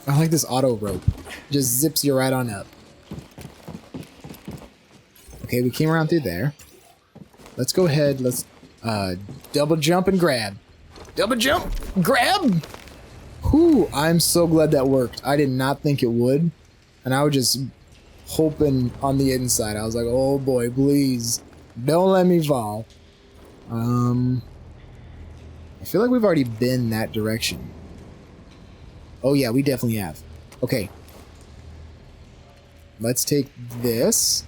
I like this auto rope. Just zips you right on up. Okay, we came around through there. Let's go ahead. Let's double jump and grab. Double jump, grab. Whew, I'm so glad that worked. I did not think it would. And I was just hoping on the inside. I was like, oh boy, please. Don't let me fall. I feel like we've already been that direction. Oh yeah, we definitely have. Okay. Let's take this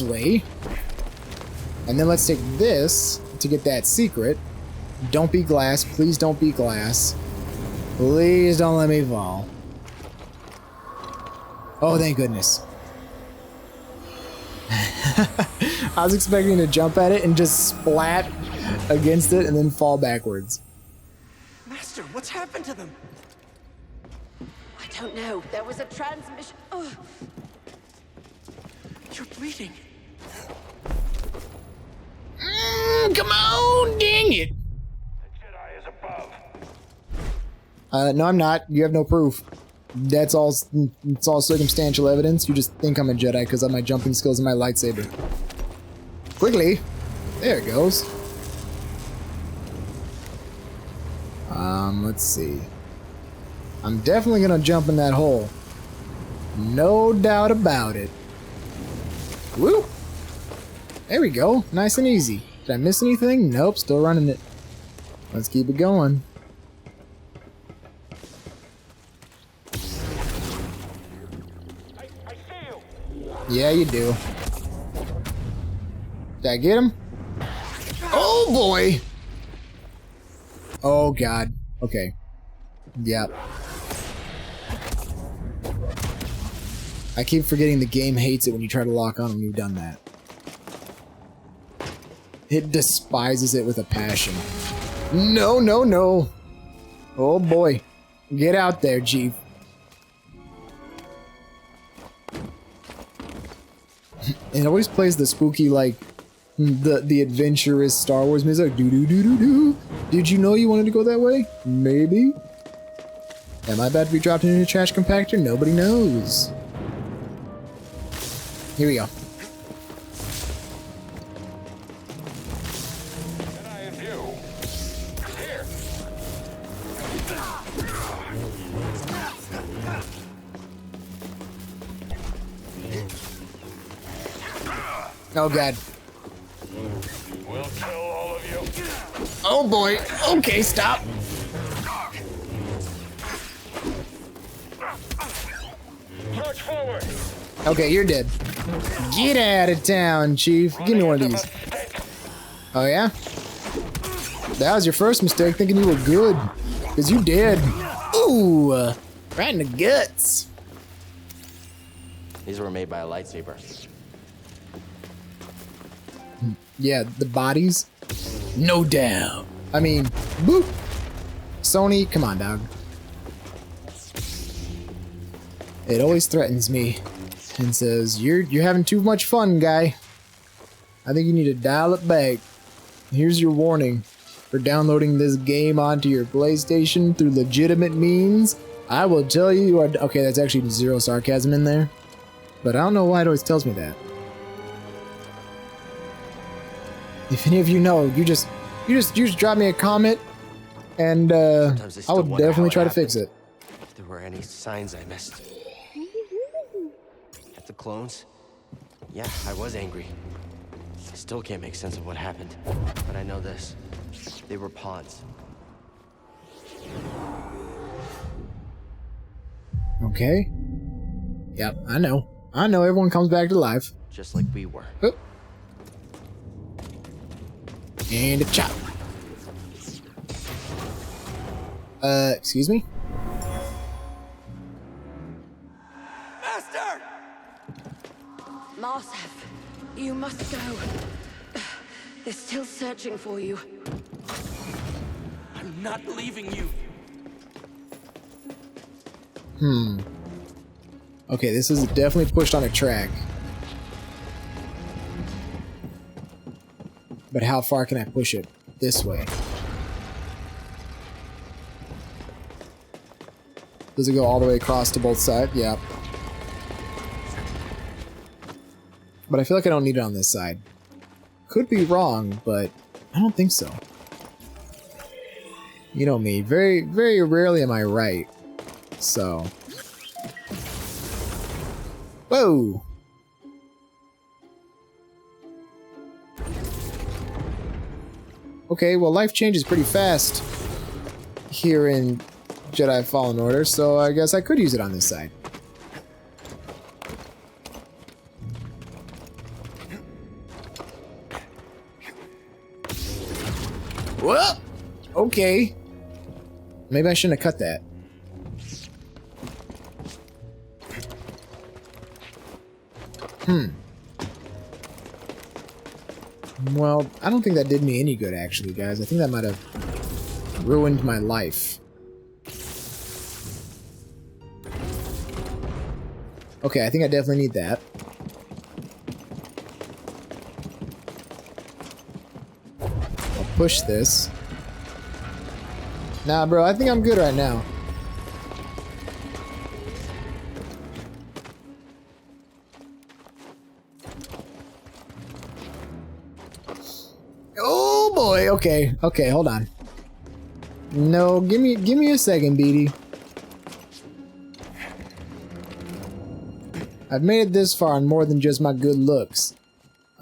way. And then let's take this to get that secret. Don't be glass. Please don't be glass. Please don't let me fall. Oh, thank goodness. I was expecting to jump at it and just splat against it and then fall backwards. Master, what's happened to them? I don't know. There was a transmission. Ugh. You're bleeding. Come on, dang it. The Jedi is above. No, I'm not. You have no proof. It's all circumstantial evidence. You just think I'm a Jedi because of my jumping skills and my lightsaber. Quickly. There it goes. Let's see. I'm definitely gonna jump in that hole. No doubt about it. Woo! There we go. Nice and easy. Did I miss anything? Nope, still running it. Let's keep it going. I see you. Yeah, you do. Did I get him? Oh boy! Oh god. Okay. Yep. I keep forgetting the game hates it when you try to lock on when you've done that. It despises it with a passion. No, no, no. Oh boy. Get out there, Chief. It always plays the spooky, like, the adventurous Star Wars music. Do do do do do. Did you know you wanted to go that way? Maybe. Am I about to be dropped into a trash compactor? Nobody knows. Here we go. Jedi in view. Here. Oh god. We'll kill all of you. Oh boy. Okay, stop. March forward. Okay, you're dead. Get out of town, Chief. Give me one of these. Oh yeah? That was your first mistake, thinking you were good. Because you did. Ooh, right in the guts. These were made by a lightsaber. Yeah, the bodies. No doubt. I mean, boop. Sony, come on, dog. It always threatens me and says, you're having too much fun, guy. I think you need to dial it back. Here's your warning for downloading this game onto your PlayStation through legitimate means. I will tell you are... Okay, that's actually zero sarcasm in there. But I don't know why it always tells me that. If any of you know, you just drop me a comment, and I will definitely try to fix it. If there were any signs I missed. At the clones? Yeah, I was angry. I still can't make sense of what happened. But I know this. They were pawns. Okay. Yep, I know. I know everyone comes back to life. Just like we were. Oop. And a chop. Excuse me? Master! Marsef, you must go. They're still searching for you. I'm not leaving you. Okay, this is definitely pushed on a track. But how far can I push it? This way. Does it go all the way across to both sides? Yeah. But I feel like I don't need it on this side. Could be wrong, but I don't think so. You know me, very, very rarely am I right. So. Whoa! Okay, well, life changes pretty fast here in Jedi Fallen Order, so I guess I could use it on this side. Whoa! Okay. Maybe I shouldn't have cut that. Well, I don't think that did me any good, actually, guys. I think that might have ruined my life. Okay, I think I definitely need that. I'll push this. Nah, bro, I think I'm good right now. Oh boy, okay, hold on. No, give me a second, Beatty. I've made it this far on more than just my good looks.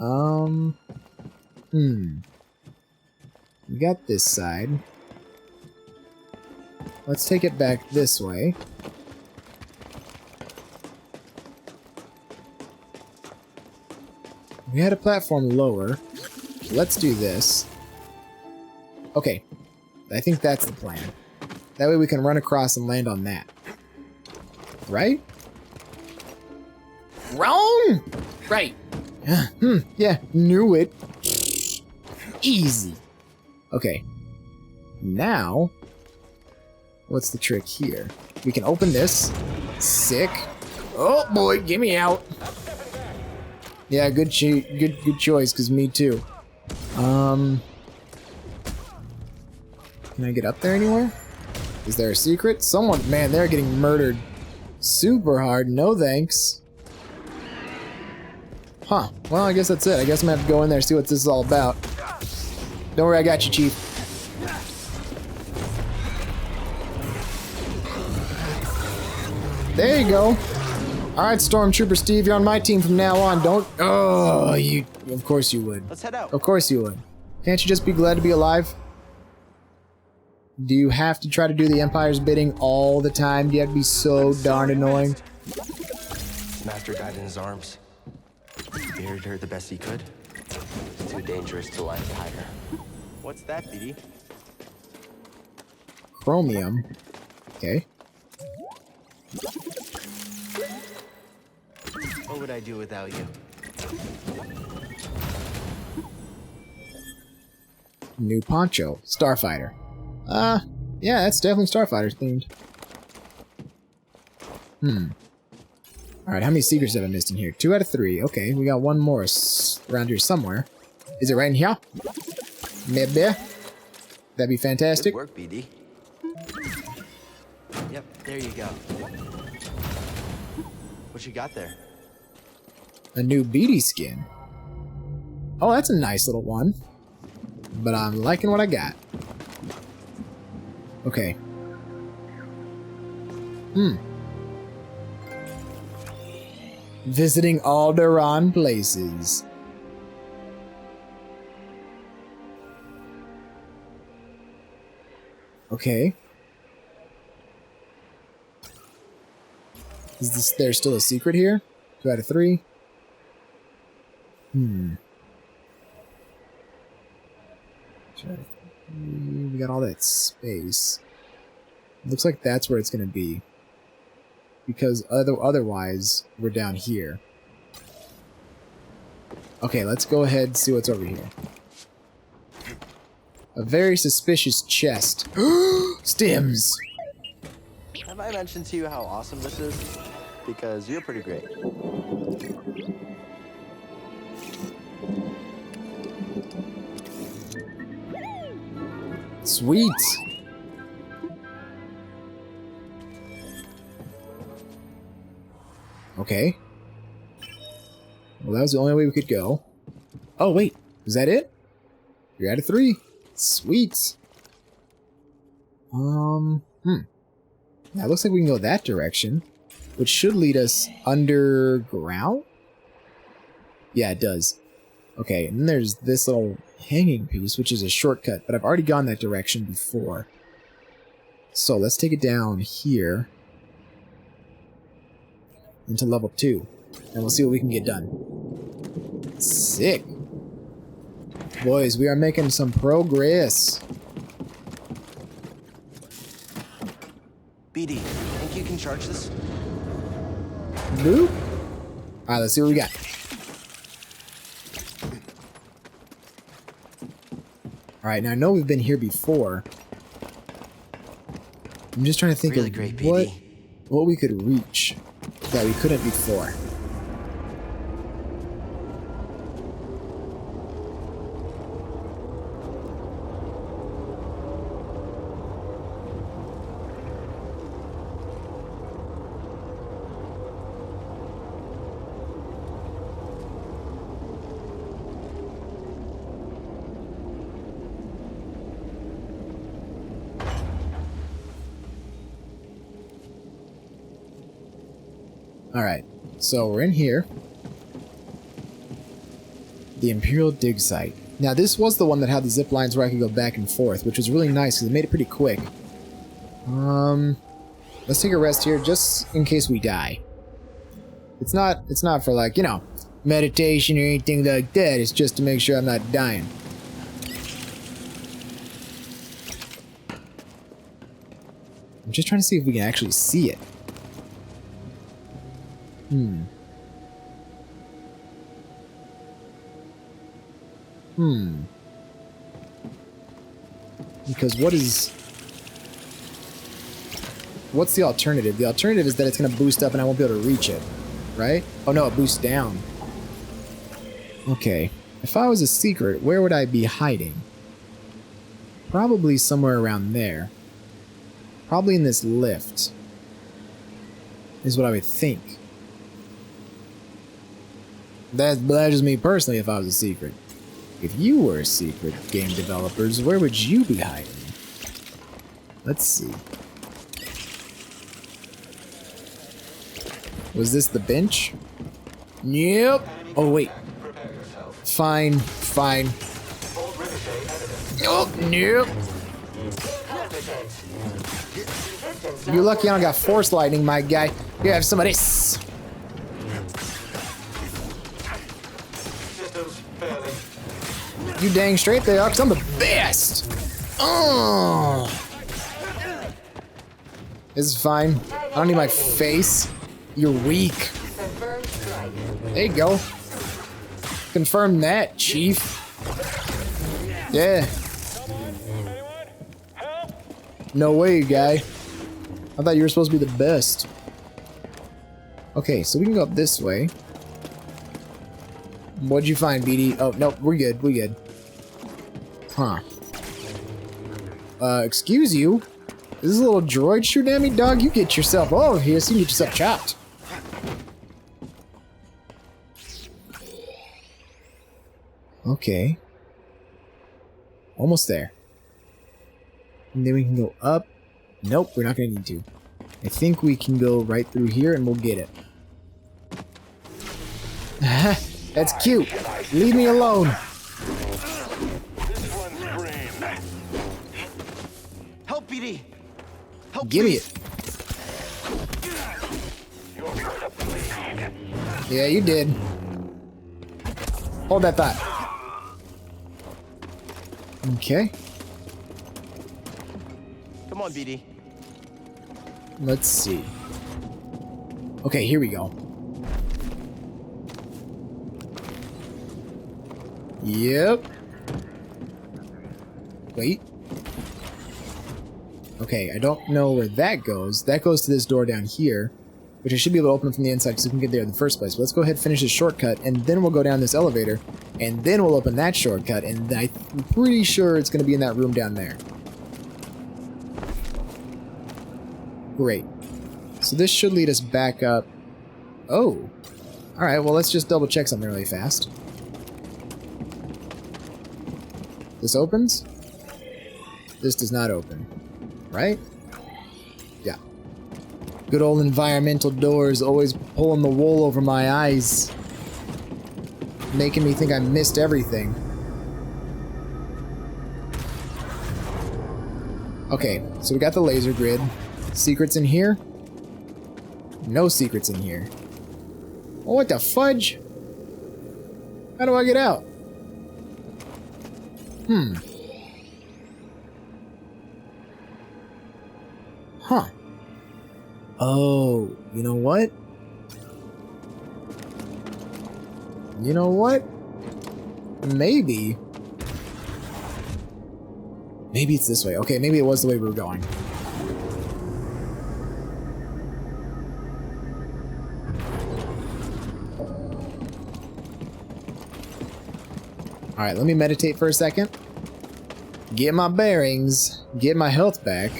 We got this side. Let's take it back this way. We had a platform lower. Let's do this. Okay. I think that's the plan. That way we can run across and land on that. Right? Wrong! Right. Yeah, knew it. Easy. Okay. Now, what's the trick here? We can open this. Sick. Oh boy, get me out. Yeah, good choice, cause me too. Can I get up there anywhere? Is there a secret? Someone, man, they're getting murdered super hard. No thanks. Huh. Well, I guess that's it. I guess I'm gonna have to go in there and see what this is all about. Don't worry, I got you, Chief. There you go. Alright, Stormtrooper Steve, you're on my team from now on. Don't... Oh, you... Of course you would. Let's head out. Of course you would. Can't you just be glad to be alive? Do you have to try to do the Empire's bidding all the time? Do you have to be so darn annoying? Master died in his arms. Buried her the best he could. Too dangerous to let hide her. What's that, BD? Chromium. Okay. What would I do without you? New poncho. Starfighter. Yeah, that's definitely Starfighter themed. Alright, how many secrets have I missed in here? 2 out of 3. Okay, we got one more around here somewhere. Is it right in here? Maybe. That'd be fantastic. Good work, BD. Yep, there you go. What you got there? A new BD skin. Oh, that's a nice little one. But I'm liking what I got. Okay. Visiting Alderaan places. Okay. Is there still a secret here? 2 out of 3. We got all that space. Looks like that's where it's gonna be. Because otherwise, we're down here. Okay, let's go ahead and see what's over here. A very suspicious chest. Stims! Have I mentioned to you how awesome this is? Because you're pretty great. Sweet! Okay. Well, that was the only way we could go. Oh, wait. Is that it? You're out of 3. Sweet. Yeah, it looks like we can go that direction, which should lead us underground? Yeah, it does. Okay, and then there's this little hanging piece, which is a shortcut, but I've already gone that direction before. So let's take it down here into level 2, and we'll see what we can get done. Sick. Boys, we are making some progress. BD, think you can charge this? Boop. Alright, let's see what we got. Alright, now I know we've been here before. I'm just trying to think Really of great, BD. what we could reach that we couldn't before. Alright, so we're in here. The Imperial Dig Site. Now this was the one that had the zip lines where I could go back and forth, which was really nice because it made it pretty quick. Let's take a rest here just in case we die. It's not for like, you know, meditation or anything like that. It's just to make sure I'm not dying. I'm just trying to see if we can actually see it. Because what's the alternative? The alternative is that it's going to boost up and I won't be able to reach it, right? Oh no, it boosts down. Okay. If I was a secret, where would I be hiding? Probably somewhere around there. Probably in this lift. Is what I would think. That's just me personally if I was a secret. If you were a secret, game developers, where would you be hiding? Let's see. Was this the bench? Yep. Oh, wait. Fine. Oh, nope. You're lucky I don't got force lightning, my guy. You have some of this. You dang straight they are, because I'm the best! Oh. This is fine. I don't need my face. You're weak. There you go. Confirm that, Chief. Yeah. No way, guy. I thought you were supposed to be the best. Okay, so we can go up this way. What'd you find, BD? Oh, no, we're good. Huh. Excuse you? Is this a little droid shooting at me? Dog, you get yourself over here so you can get yourself chopped. Okay. Almost there. And then we can go up. Nope, we're not gonna need to. I think we can go right through here and we'll get it. That's cute. Leave me alone. Help, BD. Help, Give me please. it. Yeah, you did. Hold that thought. Okay. Come on, BD. Let's see. Okay, here we go. Yep. Wait. Okay, I don't know where that goes. That goes to this door down here, which I should be able to open from the inside because we can get there in the first place. But let's go ahead and finish this shortcut, and then we'll go down this elevator, and then we'll open that shortcut, and I'm pretty sure it's going to be in that room down there. Great. So this should lead us back up Oh. Alright, well, let's just double check something really fast. This opens? This does not open. Right? Yeah. Good old environmental doors always pulling the wool over my eyes. Making me think I missed everything. Okay, so we got the laser grid. Secrets in here? No secrets in here. Oh, what the fudge? How do I get out? Huh. Oh, you know what? You know what? Maybe. Maybe it's this way. Okay, maybe it was the way we were going. Alright, let me meditate for a second. Get my bearings. Get my health back.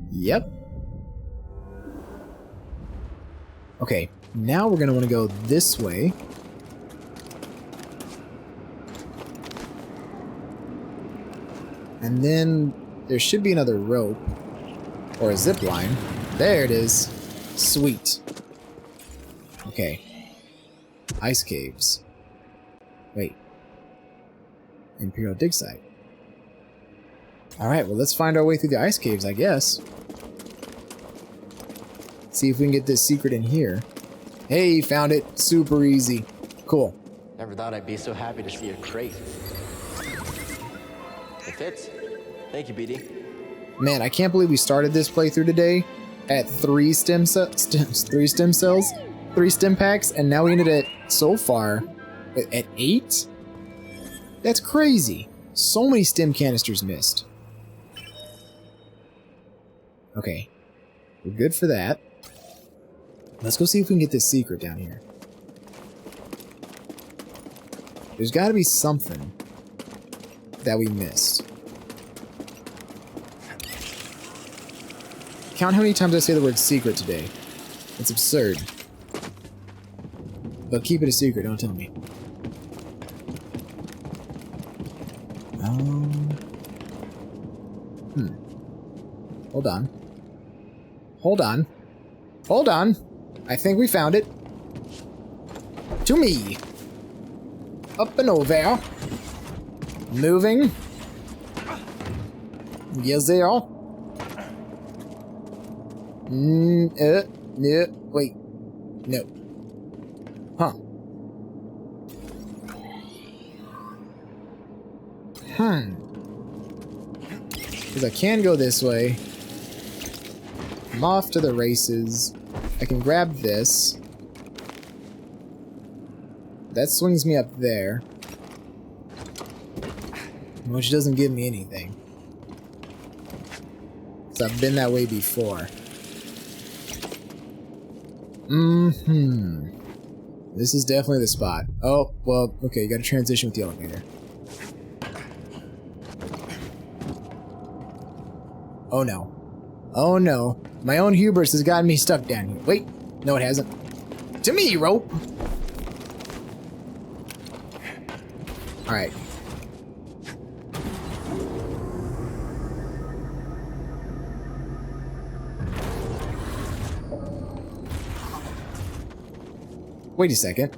Yep. Okay, now we're gonna want to go this way. And then there should be another rope. Or a zip line. There it is. Sweet. Okay. Ice caves. Wait. Imperial dig site. Alright, well, let's find our way through the ice caves, I guess. See if we can get this secret in here. Hey, found it. Super easy. Cool. Never thought I'd be so happy to see a crate. It fits. Thank you, BD. Man, I can't believe we started this playthrough today at 3 stem packs, and now we ended at, so far, at 8? That's crazy. So many stem canisters missed. Okay. We're good for that. Let's go see if we can get this secret down here. There's got to be something that we missed. Count how many times I say the word secret today. It's absurd. But keep it a secret, don't tell me. Hold on. Hold on. Hold on. I think we found it. To me. Up and over. Moving. Yes, they are. No. Wait. No. Huh. Because I can go this way. I'm off to the races. I can grab this. That swings me up there. Which doesn't give me anything. So I've been that way before. This is definitely the spot. Oh, well, okay, you gotta transition with the elevator. Oh no. Oh no. My own hubris has gotten me stuck down here. Wait. No, it hasn't. To me, rope! Alright. Wait a second.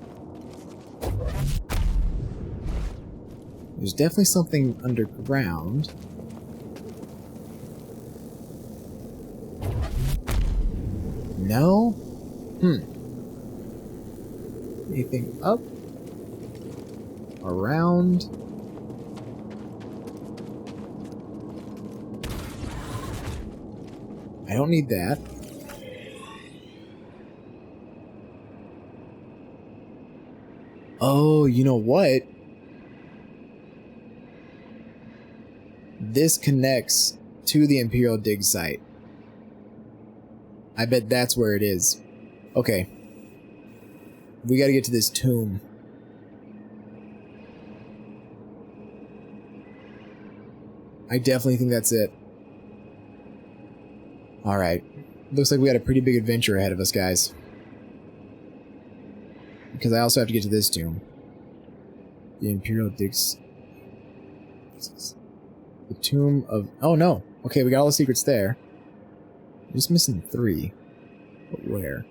There's definitely something underground. No? Anything up? Around? I don't need that. Oh, you know what? This connects to the Imperial dig site. I bet that's where it is. Okay. We gotta get to this tomb. I definitely think that's it. Alright. Looks like we had a pretty big adventure ahead of us, guys. Because I also have to get to this tomb. The Imperial Dix... The tomb of... Oh, no. Okay, we got all the secrets there. I'm just missing 3. But where?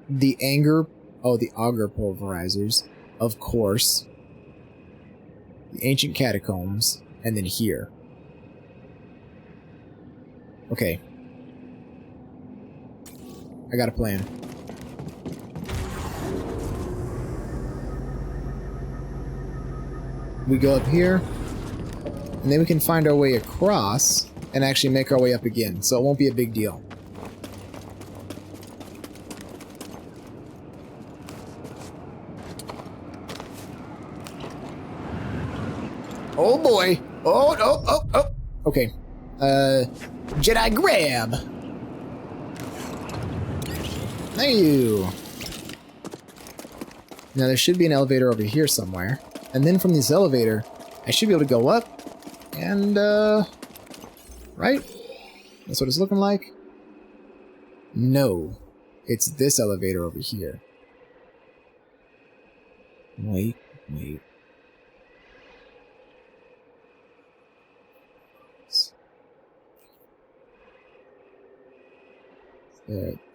The anger... Oh, the auger pulverizers. Of course. The ancient catacombs. And then here. Okay. I got a plan. We go up here, and then we can find our way across and actually make our way up again, so it won't be a big deal. Oh boy! Oh, oh, oh, oh! Okay. Jedi grab! Thank you! Now there should be an elevator over here somewhere. And then from this elevator, I should be able to go up. And, right? That's what it's looking like. No. It's this elevator over here. Wait.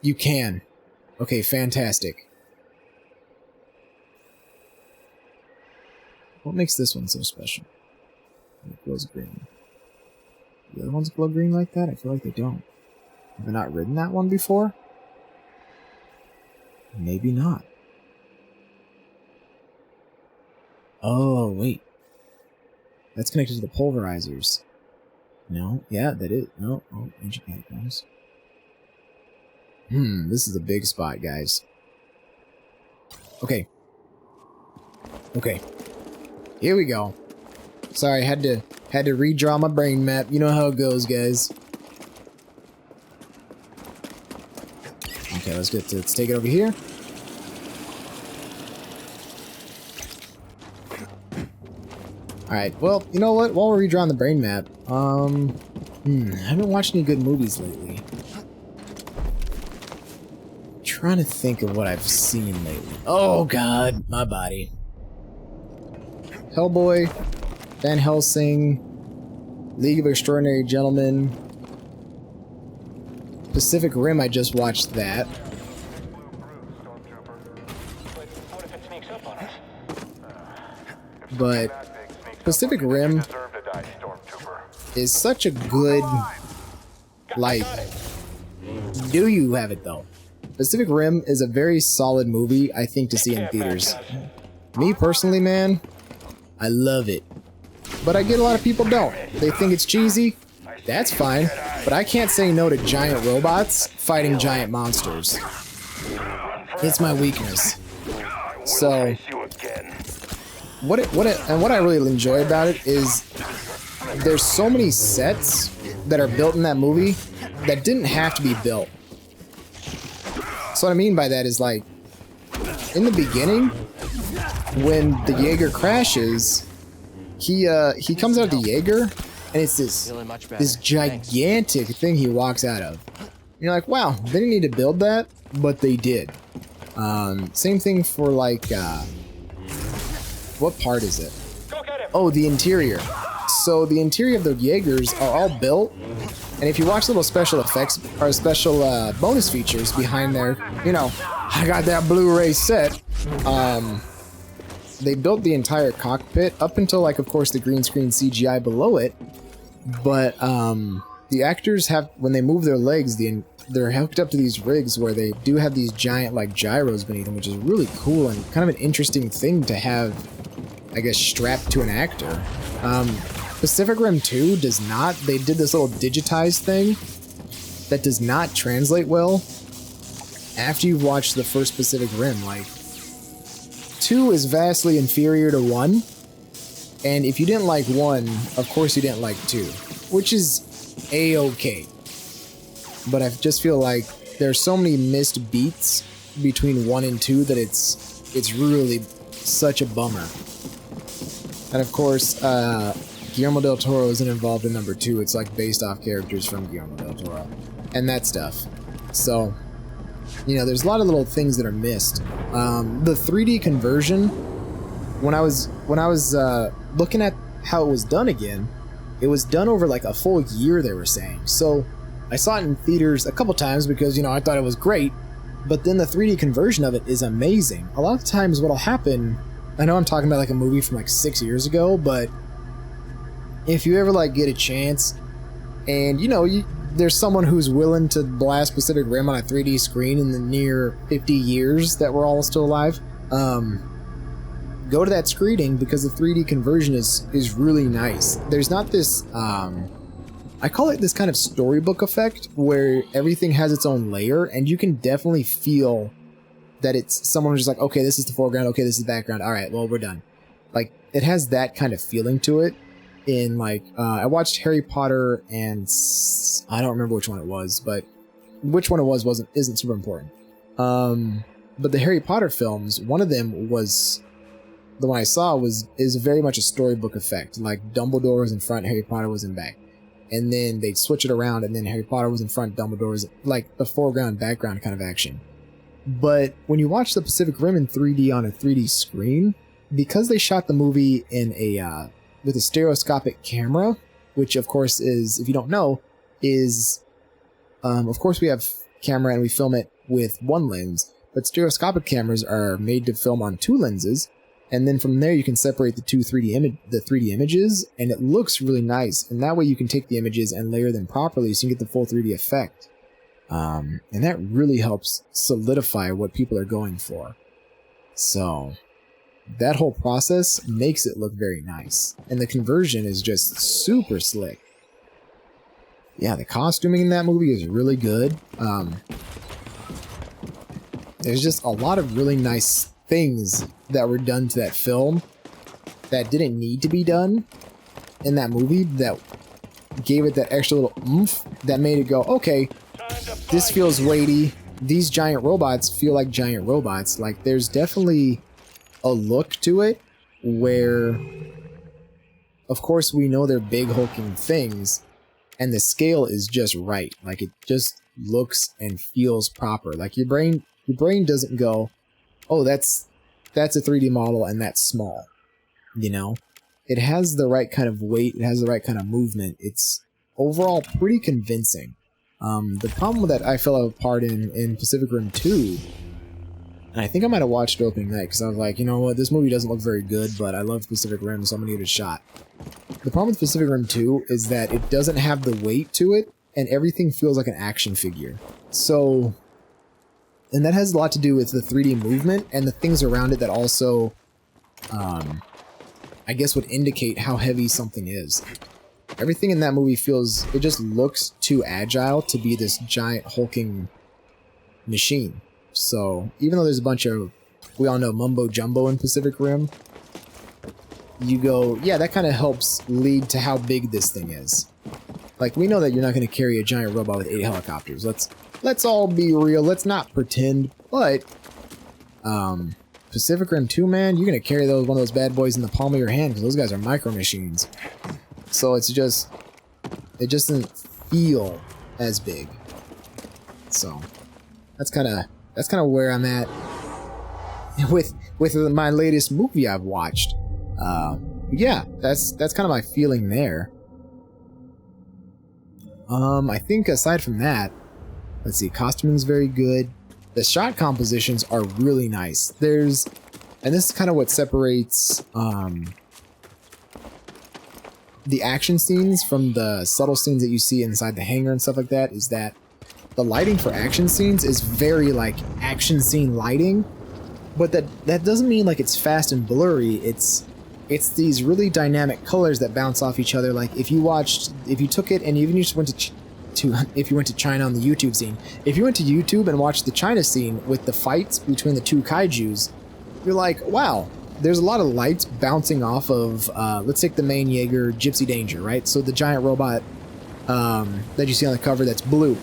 You can. Okay, fantastic. What makes this one so special? It glows green. The other ones glow green like that? I feel like they don't. Have I not ridden that one before? Maybe not. Oh, wait. That's connected to the pulverizers. No, yeah, that is. No, oh, ancient catacombs. This is a big spot, guys. Okay. Okay. Here we go. Sorry, had to redraw my brain map. You know how it goes, guys. Okay, let's take it over here. Alright, well, you know what? While we're redrawing the brain map, I haven't watched any good movies lately. Trying to think of what I've seen lately. Oh god, my body. Hellboy, Van Helsing, League of Extraordinary Gentlemen, Pacific Rim, I just watched that. But Pacific Rim is such a good, like, do you have it though? Pacific Rim is a very solid movie, I think, to see in theaters. Me personally, man, I love it. But I get a lot of people don't. They think it's cheesy. That's fine. But I can't say no to giant robots fighting giant monsters. It's my weakness. So, what I really enjoy about it is there's so many sets that are built in that movie that didn't have to be built. So what I mean by that is, like, in the beginning, when the Jaeger crashes, he comes out of the Jaeger, and it's this gigantic thing he walks out of. And you're like, wow, they didn't need to build that, but they did. Same thing for, like, what part is it? Oh, the interior. So the interior of the Jaegers are all built, and if you watch little special effects or special bonus features behind there, you know, I got that Blu-ray set. They built the entire cockpit up until, like, of course, the green screen CGI below it. But the actors have, when they move their legs, they're hooked up to these rigs where they do have these giant, like, gyros beneath them, which is really cool and kind of an interesting thing to have, I guess, strapped to an actor. Pacific Rim 2 does not. They did this little digitized thing that does not translate well after you've watched the first Pacific Rim. Like, 2 is vastly inferior to 1, and if you didn't like 1, of course you didn't like 2, which is a-okay. But I just feel like there's so many missed beats between 1 and 2 that it's really such a bummer. And of course, Guillermo del Toro isn't involved in number 2. It's like based off characters from Guillermo del Toro and that stuff. So, you know, there's a lot of little things that are missed. The 3D conversion, when I was looking at how it was done again, it was done over like a full year, they were saying. So I saw it in theaters a couple times because, you know, I thought it was great, but then the 3D conversion of it is amazing. A lot of times what'll happen, I know I'm talking about like a movie from like 6 years ago, but if you ever like get a chance and, you know, there's someone who's willing to blast Pacific Rim on a 3D screen in the near 50 years that we're all still alive, go to that screening because the 3D conversion is really nice. There's not this, I call it this kind of storybook effect where everything has its own layer, and you can definitely feel that it's someone who's just like, okay, this is the foreground, okay, this is the background, all right, well, we're done. Like, it has that kind of feeling to it. In like, I watched Harry Potter and I don't remember which one it was, but which one it was isn't super important. But the Harry Potter films, one of them was the one I saw is very much a storybook effect. Like Dumbledore was in front, Harry Potter was in back, and then they'd switch it around, and then Harry Potter was in front, Dumbledore was like the foreground background kind of action. But when you watch the Pacific Rim in 3D on a 3D screen, because they shot the movie in a with a stereoscopic camera, which of course is, if you don't know, is, of course we have camera and we film it with one lens, but stereoscopic cameras are made to film on 2 lenses, and then from there you can separate the 3D images, and it looks really nice, and that way you can take the images and layer them properly so you can get the full 3D effect. And that really helps solidify what people are going for. So that whole process makes it look very nice, and the conversion is just super slick. Yeah, the costuming in that movie is really good. There's just a lot of really nice things that were done to that film that didn't need to be done in that movie, that gave it that extra little oomph that made it go, okay, this feels weighty. These giant robots feel like giant robots. Like, there's definitely a look to it where, of course, we know they're big hulking things, and the scale is just right. Like, it just looks and feels proper. Like, your brain doesn't go, oh, that's a 3D model and that's small. You know, it has the right kind of weight, it has the right kind of movement. It's overall pretty convincing. The problem that I fell apart in Pacific Rim 2, and I think I might have watched it opening night because I was like, you know what, this movie doesn't look very good, but I love Pacific Rim, so I'm gonna give it a shot. The problem with Pacific Rim 2 is that it doesn't have the weight to it, and everything feels like an action figure. So, and that has a lot to do with the 3D movement and the things around it that also, I guess, would indicate how heavy something is. Everything in that movie feels, it just looks too agile to be this giant hulking machine. So, even though there's a bunch of, we all know, mumbo jumbo in Pacific Rim, you go, yeah, that kind of helps lead to how big this thing is. Like, we know that you're not going to carry a giant robot with 8 helicopters. Let's all be real. Let's not pretend. But, Pacific Rim 2, man, you're going to carry one of those bad boys in the palm of your hand because those guys are micro machines. So it just doesn't feel as big. So that's kind of where I'm at with my latest movie I've watched. Yeah, that's kind of my feeling there. I think aside from that, let's see, costuming's very good. The shot compositions are really nice. And this is kind of what separates the action scenes from the subtle scenes that you see inside the hangar and stuff like that, is that the lighting for action scenes is very like action scene lighting, but that doesn't mean like it's fast and blurry. It's these really dynamic colors that bounce off each other. Like if you took it and even you just went if you went to China on the YouTube scene, if you went to YouTube and watched the China scene with the fights between the 2 kaijus, you're like, wow, there's a lot of lights bouncing off of, let's take the main Jaeger, Gypsy Danger, right? So the giant robot that you see on the cover that's blue.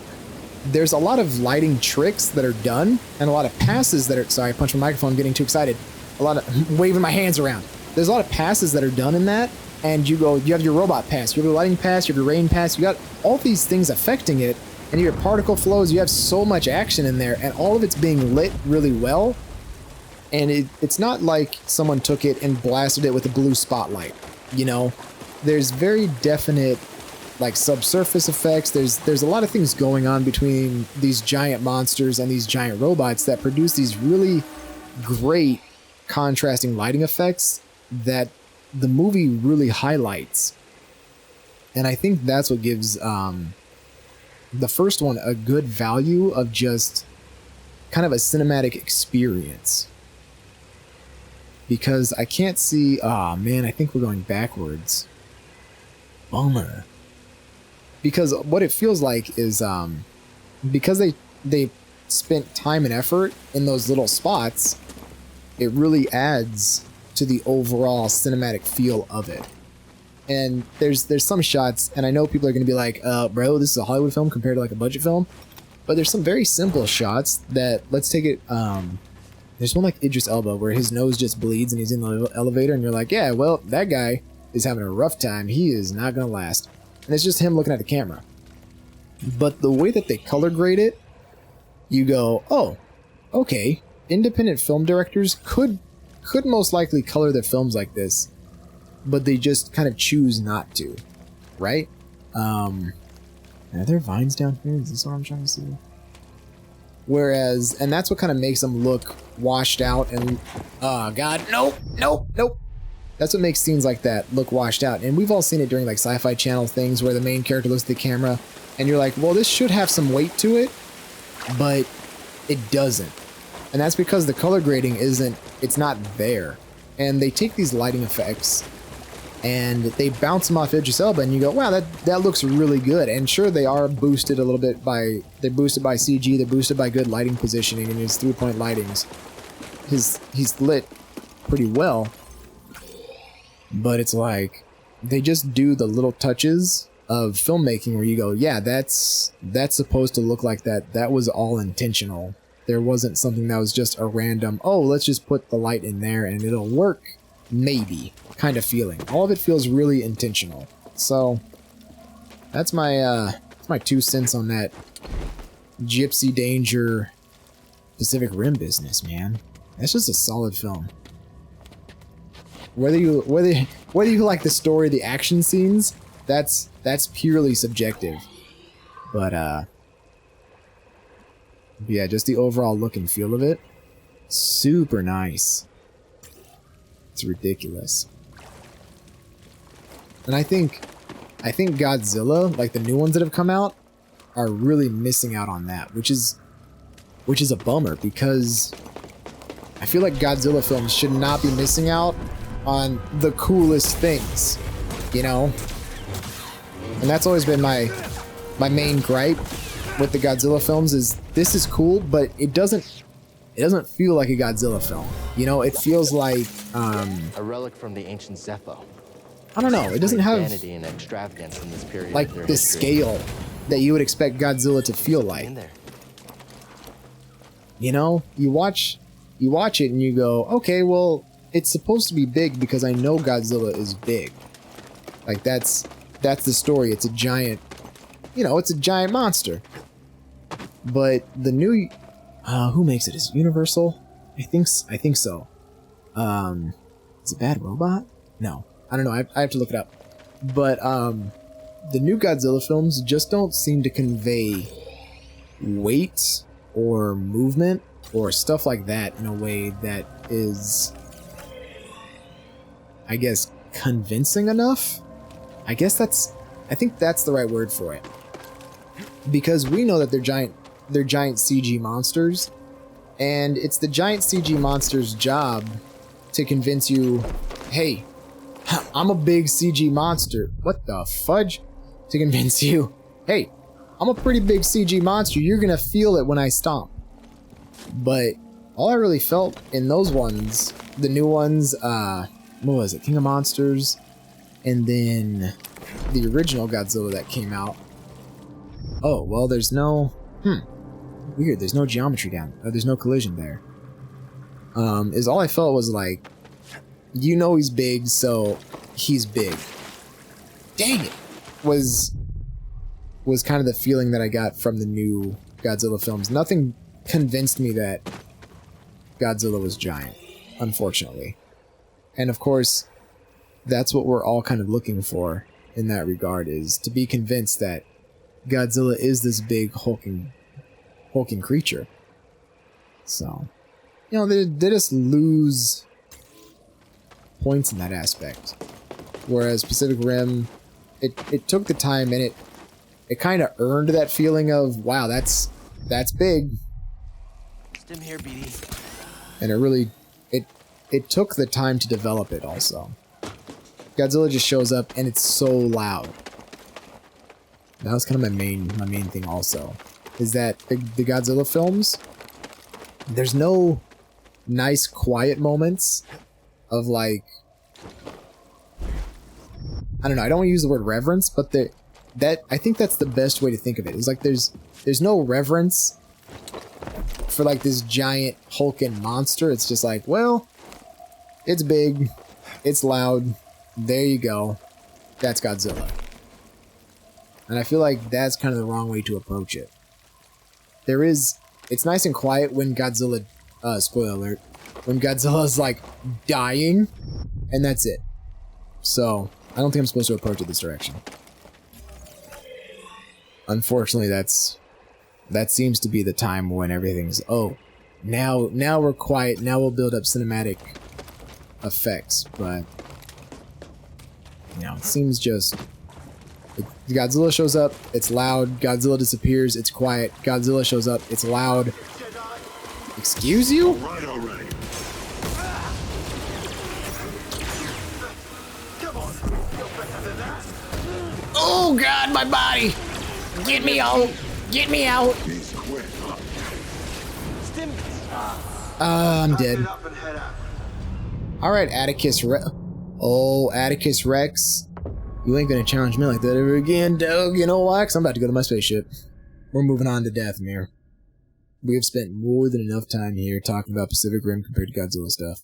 There's a lot of lighting tricks that are done, and a lot of passes that are, sorry, I punched my microphone, I'm getting too excited. A lot of waving my hands around. There's a lot of passes that are done in that and you have your robot pass, you have your lighting pass, you have your rain pass, you got all these things affecting it, and your particle flows, you have so much action in there, and all of it's being lit really well. And it's not like someone took it and blasted it with a blue spotlight, you know? There's very definite, like, subsurface effects. There's a lot of things going on between these giant monsters and these giant robots that produce these really great contrasting lighting effects that the movie really highlights. And I think that's what gives the first one a good value of just kind of a cinematic experience. Because I can't see... Oh, man, I think we're going backwards. Bummer. Because what it feels like is... because they spent time and effort in those little spots, it really adds to the overall cinematic feel of it. And there's some shots, and I know people are going to be like, bro, this is a Hollywood film compared to like a budget film. But there's some very simple shots that... Let's take it... There's one like Idris Elba where his nose just bleeds and he's in the elevator and you're like, yeah, well, that guy is having a rough time. He is not going to last. And it's just him looking at the camera. But the way that they color grade it, you go, oh, okay. Independent film directors could most likely color their films like this, but they just kind of choose not to, right? Are there vines down here? Is this what I'm trying to see? Whereas, and that's what kind of makes them look washed out and, oh god, nope. That's what makes scenes like that look washed out. And we've all seen it during like Sci-Fi Channel things where the main character looks at the camera and you're like, well, this should have some weight to it, but it doesn't. And that's because the color grading it's not there. And they take these lighting effects and they bounce them off Idris Elba and you go, wow, that looks really good. And sure, they are boosted a little bit they're boosted by CG, they're boosted by good lighting positioning and his 3-point lightings. He's lit pretty well. But it's like, they just do the little touches of filmmaking where you go, yeah, that's supposed to look like that. That was all intentional. There wasn't something that was just a random, oh, let's just put the light in there and it'll work. Maybe kind of feeling. All of it feels really intentional. So that's my 2 cents on that Gypsy Danger Pacific Rim business, man. That's just a solid film. Whether you like the story, the action scenes, that's purely subjective. But yeah, just the overall look and feel of it, super nice. It's ridiculous. And I think Godzilla, like the new ones that have come out, are really missing out on that, which is a bummer because I feel like Godzilla films should not be missing out on the coolest things, you know? And that's always been my main gripe with the Godzilla films is this is cool, but it doesn't feel like a Godzilla film. You know, it feels like a relic from the ancient Zepho. I don't know, it doesn't have Vanity and extravagance from this period like of their the history. scale that you would expect Godzilla to feel like. In there. You know, you watch it and you go, okay, well, it's supposed to be big because I know Godzilla is big. Like that's the story. It's a giant, you know, it's a giant monster. But the new, who makes it? Is it Universal? I think so. Is it Bad Robot? No, I don't know. I have to look it up. But the new Godzilla films just don't seem to convey weight or movement or stuff like that in a way that is, I guess, convincing enough. I think that's the right word for it. Because we know that they're giant CG monsters, and it's the giant CG monster's job to convince you, hey, I'm a big CG monster. What the fudge? To convince you, hey, I'm a pretty big CG monster. You're gonna feel it when I stomp. But all I really felt in those ones, the new ones, what was it? King of Monsters, and then the original Godzilla that came out. Oh, well, there's no... Weird, there's no geometry down. There's no collision there. Is all I felt was like, you know he's big, so he's big. Dang it. Was kind of the feeling that I got from the new Godzilla films. Nothing convinced me that Godzilla was giant, unfortunately. And of course, that's what we're all kind of looking for in that regard, is to be convinced that Godzilla is this big hulking creature. So, you know, they just lose points in that aspect. Whereas Pacific Rim, it took the time, and it kind of earned that feeling of, wow, that's big. Stim here, BD. And it really, it took the time to develop it also. Godzilla just shows up and it's so loud. That was kind of my main thing also, is that the Godzilla films, there's no nice quiet moments of like, I don't know, I don't want to use the word reverence, but I think that's the best way to think of it. It's like there's no reverence for like this giant hulking monster. It's just like, well, it's big, it's loud, there you go, that's Godzilla. And I feel like that's kind of the wrong way to approach it. It's nice and quiet when Godzilla, spoiler alert, when Godzilla's like dying, and that's it. So I don't think I'm supposed to approach it this direction. Unfortunately, that seems to be the time when everything's, oh, now we're quiet, now we'll build up cinematic effects, but you know, it seems just Godzilla shows up, it's loud, Godzilla disappears, it's quiet, Godzilla shows up, it's loud. Excuse you? Right already. Oh god, my body! Get me out! Get me out! He's quick. Stim. I'm dead. Alright, Atticus Rex. You ain't gonna challenge me like that ever again, Doug. You know why? 'Cause I'm about to go to my spaceship. We're moving on to Dathomir. We have spent more than enough time here talking about Pacific Rim compared to Godzilla stuff.